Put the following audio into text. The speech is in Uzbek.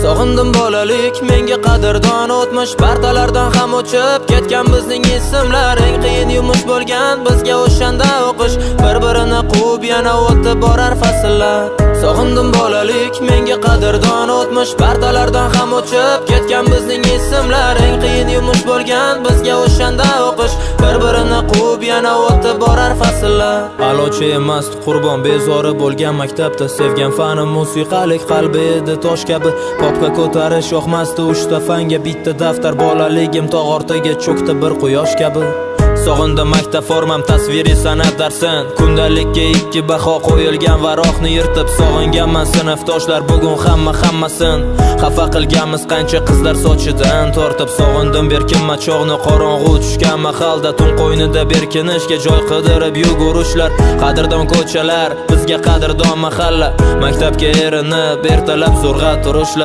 Sog'indim bolalik, menga qadrdon o'tmish partalardan ham o'chib ketgan bizning ismlar. Eng qiyin yumush bo'lgan bizga o'shanda o'qish, bir-birini quvib yana o'tib borar fasllar. Sog'indim bolalik, menga qadrdon o'tmish partalardan ham o'chib ketgan bizning ismlar. Eng qiyin yumush bo'lgan bizga o'shanda o'qish, bir-birini quvib yana o'tib borar fasllar. Alochi emas qurbon bezori bo'lgan maktabda, sevgan fanim musiqalik, qalbi edi tosh kabi. Popga ko'tarish yoqmasdi uchta fanga, bitta daftar bolaligim tog' ortiga cho'kdi bir quyosh kabi. Sog'indim maktab formam, tasviriy san'at darsin. Kundalikka 2 baho qo'yilgan varoqni yirtib sog'inganman sinfdoshlar bugun hammasin. Xafa qilganmiz qancha qizlar sochidan tortib. Sog'indim berkinma chog'ni, qorong'u tushgan mahalda tun qo'ynida berkinishga joy qidirib yugurishlar. Qadrdon ko'chalar bizga qadrdon mahalla, maktabga erinib ertalab zo'rg'a turishlar.